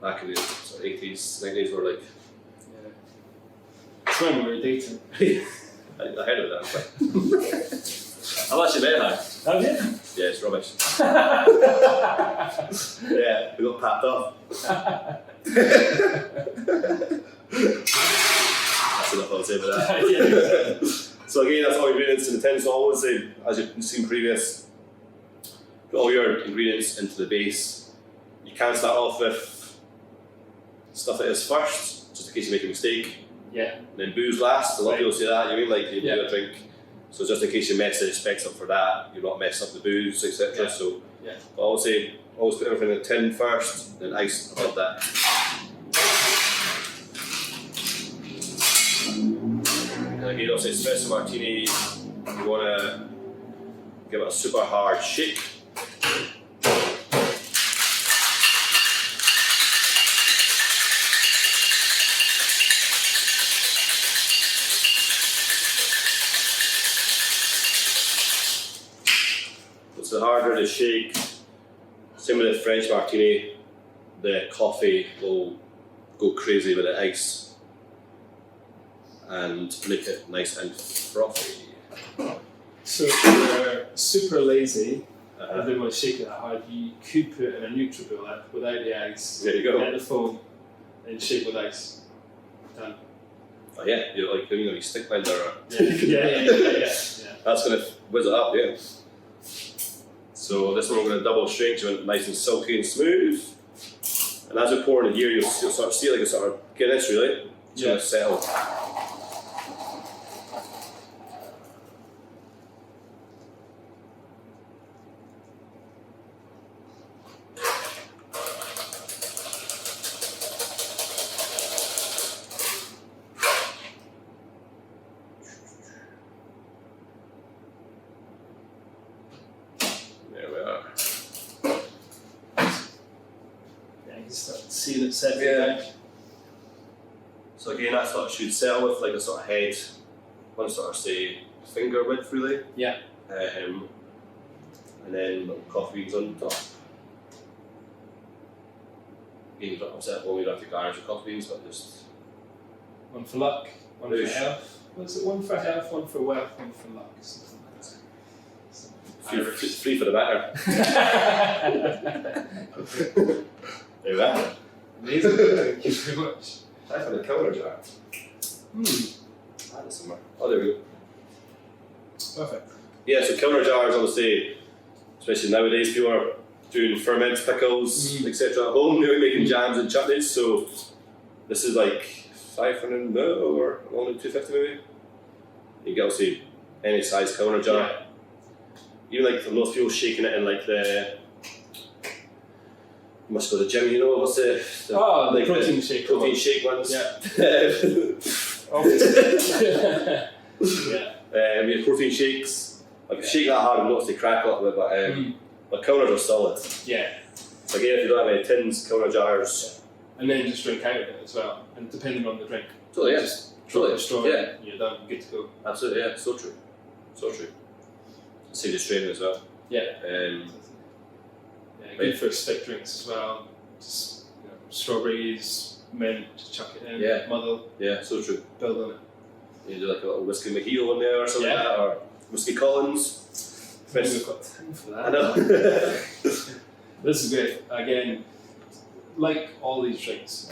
back in the sort of 80s, 90s were like, Yeah. It's when we were dating. I heard of that. But I've actually met her. Have you? Yeah, it's rubbish. Yeah, we got papped off. That's enough I'll say about that. Yeah. So again, that's all ingredients in the tin. So I always say, as you've seen previous, put all your ingredients into the base. You can start off with stuff that is first, just in case you make a mistake. Yeah. And then booze last. A lot of people say that. You mean like you Yeah. do a drink. So just in case you mess the specs up for that, you're not messing up the booze, etc. Yeah. So Yeah. I always say, always put everything in a tin first, then ice above that. And again, also espresso martini, you want to give it a super hard shake. So the harder the shake, same with the French martini, the coffee will go crazy with the ice and make it nice and frothy. So if you're super lazy and didn't want to shake it that hard, you could put in a NutriBullet without the ice. There you go. Get the foam and shake with ice. Done. Oh yeah, you're like doing a stick blender. Yeah. That's going to whiz it up, yeah. So this one we're going to double strength to it nice and silky and smooth. And as we pour in here, you'll sort of see like a sort of Guinness really. It's going to settle. There we are. Yeah, you can start seeing it set Yeah. So again, that sort of should settle with like a sort of head, one sort of say finger width really. Yeah. And then little coffee beans on top. Again, you don't upset home, you don't have to garnish with coffee beans, but just One for luck, one Boosh. for health. What's it? One for health, one for wealth, one for luck. Something like that. free for the batter. There we are. Amazing. Thank you very much. Try for the counter jar. That is somewhere. Oh, there we go. Perfect. Yeah, so counter jars, obviously, especially nowadays, people are doing ferment pickles, etc. at home. They're making jams and chutneys, so this is like 500 ml or only 250 maybe. You can obviously any size counter jar. Yeah. Even like for most people shaking it in like the, you must go to the gym, you know, what's the the protein shake. protein shake ones. Yeah. We have protein shakes. If you shake that hard, you'll notice they crack a little bit, but counters are solid. Yeah. So again, if you don't have any tins, counter jars. And then just drink out of it as well. And depending on the drink. Totally, yeah. Just drop the straw Yeah. in, you're done, good to go. Absolutely, yeah. So true. So true. saves you straining as well. Yeah. Um, Yeah, good for stick drinks as well. Just strawberries, mint, just chuck it in, Yeah. muddle, yeah, so true. build on it. You do like a little whiskey mojito in there or something Yeah. like that, or whiskey Collins. I think we've got time for that. I know. This is great. Again, like all these drinks,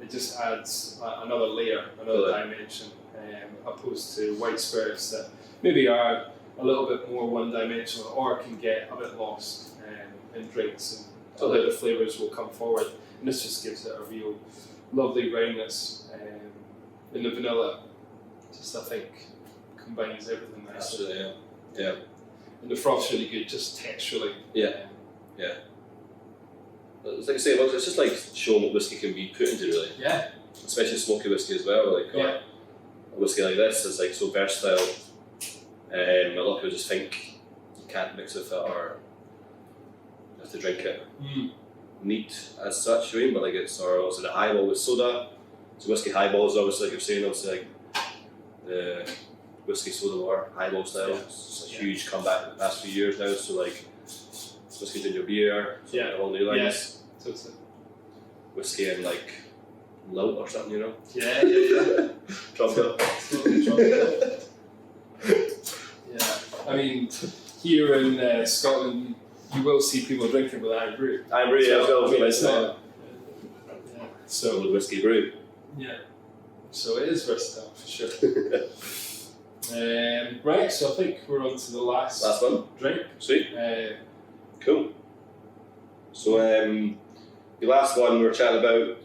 it just adds another layer, another dimension, opposed to white spirits that maybe are a little bit more one-dimensional or can get a bit lost in drinks, and other flavours will come forward. And this just gives it a real lovely roundness. In the vanilla, just I think combines everything nicely. Absolutely, yeah. And the froth's really good, just texturally. Yeah. It's like I say, it's just like showing what whiskey can be put into, really. Yeah. Especially smoky whiskey as well. Like a whiskey like this is like so versatile. A lot of people just think you can't mix with it or you have to drink it neat as such. I mean, but like it's also the highball with soda. So whiskey highballs, obviously, like you're saying, obviously like the whiskey soda water highball style. Yeah. It's a huge comeback in the past few years now. So like whiskey ginger beer, all new lines. Yeah, totally. Whiskey and like lout or something, you know? Yeah. Tropical. Yeah, I mean, here in Scotland, you will see people drinking with iron brew. Iron brew, yeah, I mean, it's not. So the whiskey brew. Yeah, so it is versatile for sure. Right, so I think we're on to the last one. drink. Sweet. Cool. So the last one we were chatting about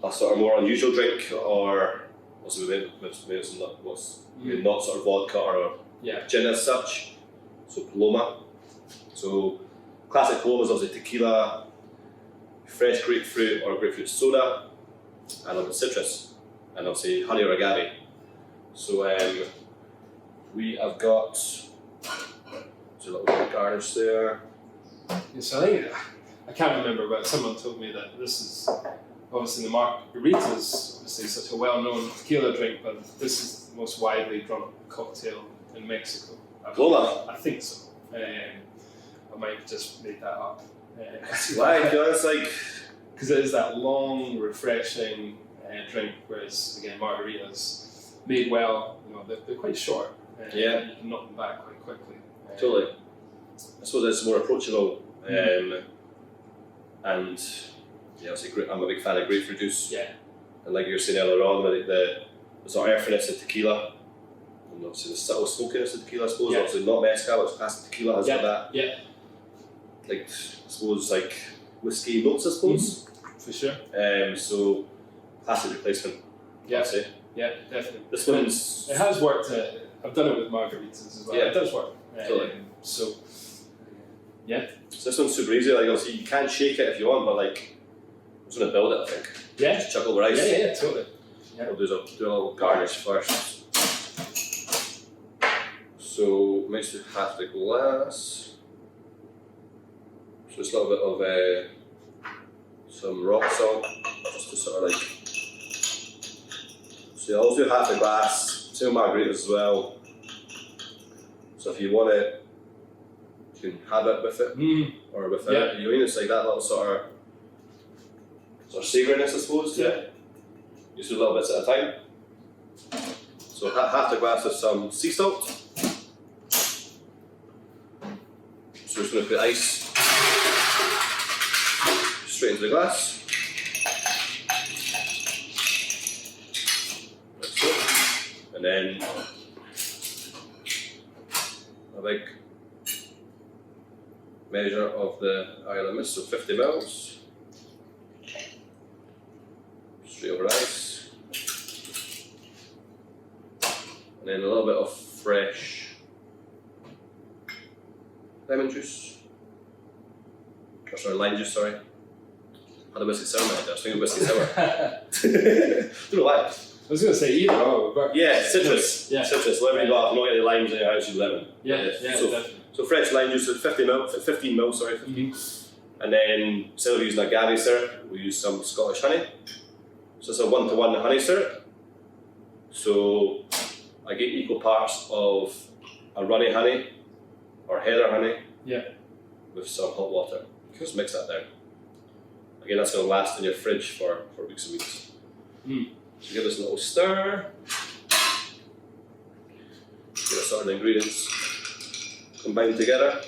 a sort of more unusual drink, or what's not sort of vodka or gin as such. So Paloma. So classic Paloma is obviously tequila, fresh grapefruit or grapefruit soda, and a little bit citrus, and obviously honey or agave. So we have got a little bit of garnish there. Yes, I think, I can't remember, but someone told me that this is obviously the margarita is obviously such a well-known tequila drink, but this is the most widely drunk cocktail in Mexico. Paloma? I think so. I might have just made that up. Why? It's like, because it is that long, refreshing drink, whereas again margaritas made well, they're quite short. You can knock them back quite quickly. Totally. I suppose it's more approachable, and obviously I'm a big fan of grapefruit juice. Yeah. And like you were saying earlier on, the sort of earthiness of tequila, and obviously the subtle smokiness of tequila, I suppose. Obviously not mezcal, but classic tequila has got that. Yeah. Like I suppose like whiskey notes, I suppose. For sure. So classic replacement. I'd say. Yeah, definitely. This one's. It has worked. I've done it with margaritas as well. Yeah. It does work. Totally. So this one's super easy. Like obviously you can shake it if you want, but like I'm just gonna build it. I think. Yeah. Just chuck over ice. Yeah, totally. Yeah. We'll do a little garnish first. So mix with half the glass. So just a little bit of some rock salt, just to sort of like. So I'll do half the glass. Same margaritas as well. So if you want it, you can have it with it or without it. You know, it's like that little sort of savouriness, I suppose. Just do little bits at a time. So half the glass of some sea salt. So we're just going to put ice straight into the glass. Like so. And then a big measure of the Islay Mist, so 50 ml. Straight over ice. And then a little bit of fresh lemon juice. Or sorry, lime juice, sorry. Had a whiskey sour, I was thinking whiskey sour. Don't know why. I was going to say either or, but citrus. Yeah. Citrus. Whatever you got, if you don't get any limes in your house, you lemon. So fresh lime juice, 15 ml, sorry. And then instead of using agave syrup, we use some Scottish honey. So it's a 1-to-1 honey syrup. So I get equal parts of a runny honey or heather honey. Yeah. With some hot water. Just mix that down. Again, that's going to last in your fridge for weeks and weeks. So give this a little stir. Get a sort of ingredients combined together.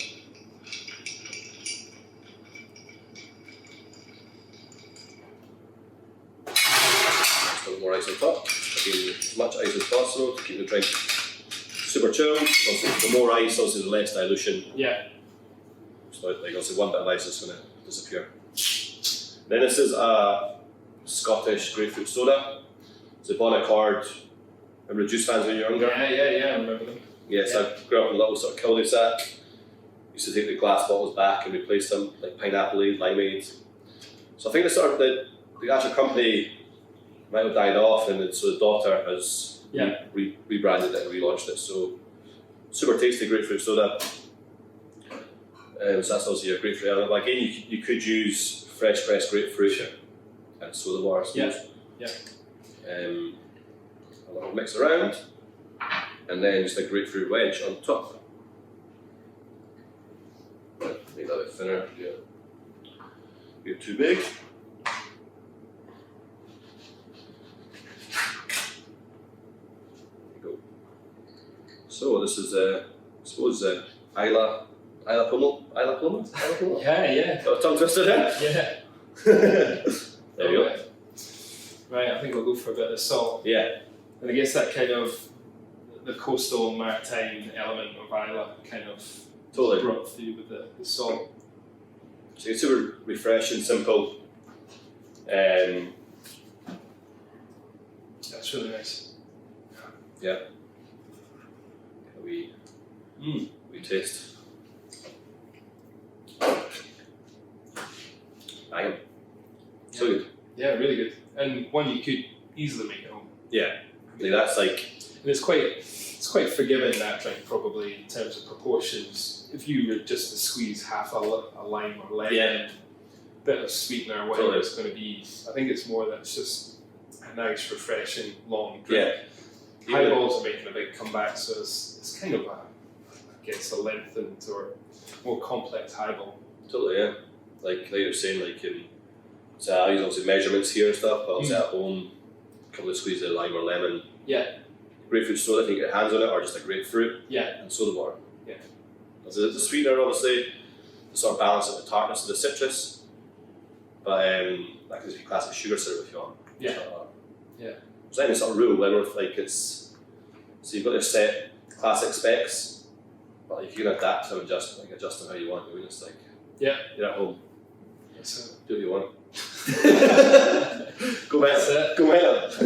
Just a little more ice on top. Again, as much ice as possible to keep the drink super chilled. Also, the more ice, also the less dilution. Yeah. So like obviously one bit of ice is going to disappear. Then this is a Scottish grapefruit soda. It's a Bonaccord. Remember the juice fans when you were younger? Yeah, I remember them. Yes, yeah. I grew up in a little sort of cul-de-sac. Used to take the glass bottles back and replace them, like pineapple-aid, limeade. So I think the actual company might have died off, and so the daughter has rebranded it and relaunched it. So super tasty grapefruit soda. So that's obviously your grapefruit element. But again, you could use fresh pressed grapefruit and soda water, I suppose. Yeah. A little mix around, and then just a grapefruit wedge on top. Make that a bit thinner. You're too big. There you go. So this is I suppose Isla Pummel? Yeah. Got a tongue twister there? Yeah. There we go. Right, I think I'll go for a bit of salt. Yeah. And I guess that kind of, the coastal maritime element of Islay kind of Totally. brought through with the salt. So it's super refreshing, simple. That's really nice. Yeah. We taste. Bang. So good. Yeah, really good. And one you could easily make at home. Yeah. Like that's like. And it's quite forgiving, that drink, probably in terms of proportions. If you were just to squeeze half a lime or lemon, bit of sweetener or whatever it's going to be, I think it's more that it's just a nice, refreshing, long drink. Yeah. Highballs are making a big comeback, so it's kind of I guess a lengthened or more complex highball. Totally, yeah. Like you were saying, so I use obviously measurements here and stuff, but also at home, a couple of squeezes of lime or lemon. Yeah. Grapefruit soda, if you get your hands on it, or just a grapefruit. Yeah. And soda water. Yeah. So the sweetener, obviously, to sort of balance out the tartness of the citrus, but that can just be classic sugar syrup if you want. Yeah. Yeah. There's any sort of rule, whether like it's, so you've got your set classic specs, but if you can adapt to adjust them how you want, you're just like, you're at home. Do what you want. Go better. Go better. I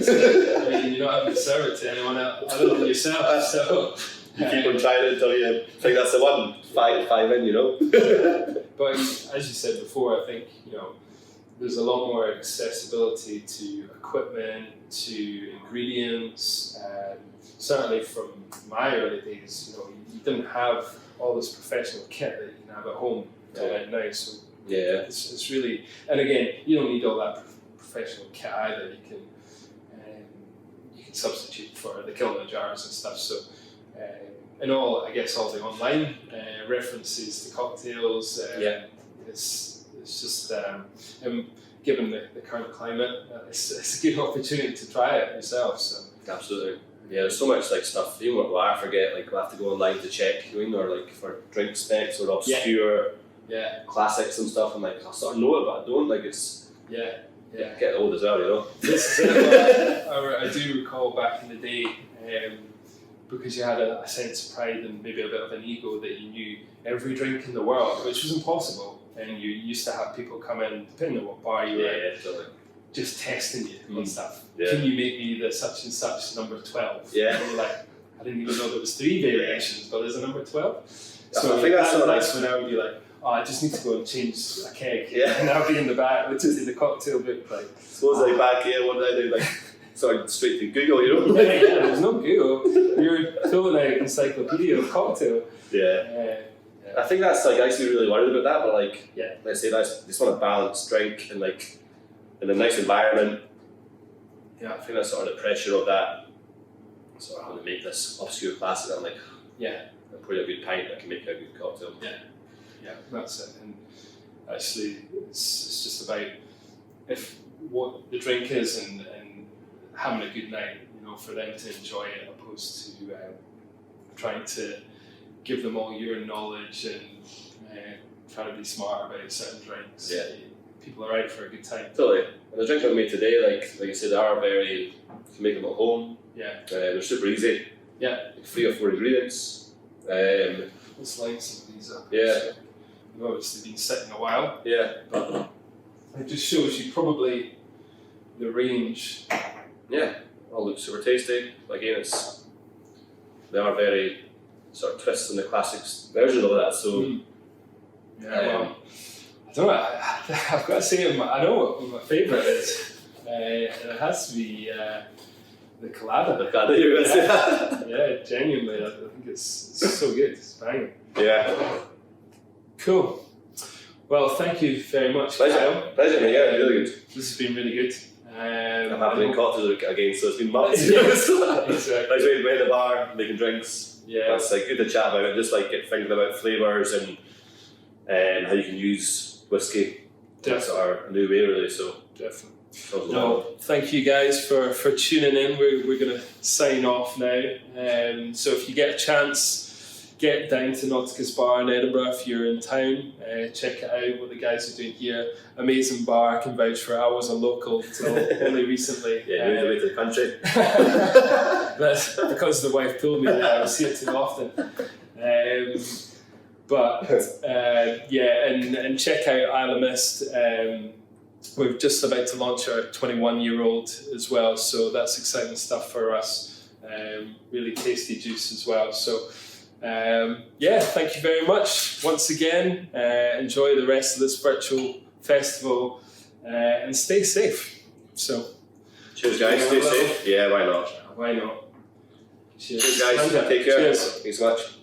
mean, you're not having to serve it to anyone else other than yourself, so. You keep on trying it until you think that's the one. Five in, you know. But as you said before, I think, there's a lot more accessibility to equipment, to ingredients. Certainly from my early days, you didn't have all this professional kit that you can have at home right now. So it's really, and again, you don't need all that professional kit either. You can substitute for the kiln jars and stuff. So, and I guess all the online references to cocktails. It's just given the current climate, it's a good opportunity to try it yourself. So absolutely. Yeah, there's so much like stuff. Even what I forget, like we'll have to go online to check, or like for drink specs or obscure classics and stuff. I'm like, I sort of know it, but I don't. Like it's get old as well, This is it. I do recall back in the day, because you had a sense of pride and maybe a bit of an ego that you knew every drink in the world, which was impossible. And you used to have people come in, depending on what bar you were in, just testing you on stuff. Yeah. Can you make me the such and such number 12? Yeah. And you're like, I didn't even know there was 3 variations, but there's a number 12. So I think that's when I would be like, I just need to go and change a keg. Yeah. And I'll be in the back, which is in the cocktail book. Like, suppose back here, what did I do? Like, sorry, straight to Google, there's no Google. You're filling out an encyclopedia of cocktail. I think that's I used to be really worried about that, but let's say I just want a balanced drink and in a nice environment. I think that's sort of the pressure of that. So I'm going to make this obscure classic. I'm like, and pour you a good pint that can make a good cocktail. Yeah, that's it. And actually, it's just about what the drink is and having a good night, you know, for them to enjoy it, opposed to trying to give them all your knowledge and trying to be smart about certain drinks. Yeah. People are out for a good time. Totally. And the drinks I made today, like you said, they are very, you can make them at home. Yeah. They're super easy. Yeah. 3 or 4 ingredients. Let's line some of these up. Yeah. So they've obviously been sitting a while. Yeah. But it just shows you probably the range. Yeah. All looks super tasty. Again, they are very sort of twists in the classics version of that. So. Yeah. Well, I don't know. I've got to say, I know what my favourite is. And it has to be the Colada. The Colada, you're going to say that? Yeah, genuinely, I think it's so good. It's banging. Yeah. Cool. Well, thank you very much, Pleasure. Kyle. Pleasure, mate. Yeah, really good. This has been really good. I'm happening cocktails again, so it's been months. Exactly. Nice way to be at the bar, making drinks. Yeah. That's like good to chat about it, just like get thinking about flavours and how you can use whiskey. That's our new way, really. So definitely. No, thank you guys for tuning in. We're going to sign off now. So if you get a chance, get down to Nauticus Bar in Edinburgh if you're in town. Check it out, what the guys are doing here. Amazing bar, I can vouch for it. I was a local till only recently. Yeah, moved away to the country. That's because the wife pulled me there. I was here too often. And check out Islay Mist. We're just about to launch our 21-year-old as well, so that's exciting stuff for us. Really tasty juice as well. So, thank you very much once again. Enjoy the rest of this virtual festival and stay safe. So, cheers, guys. Stay safe. Yeah, why not? Why not? Cheers. Cheers, guys. Pleasure. Take care. Cheers. Thanks so much.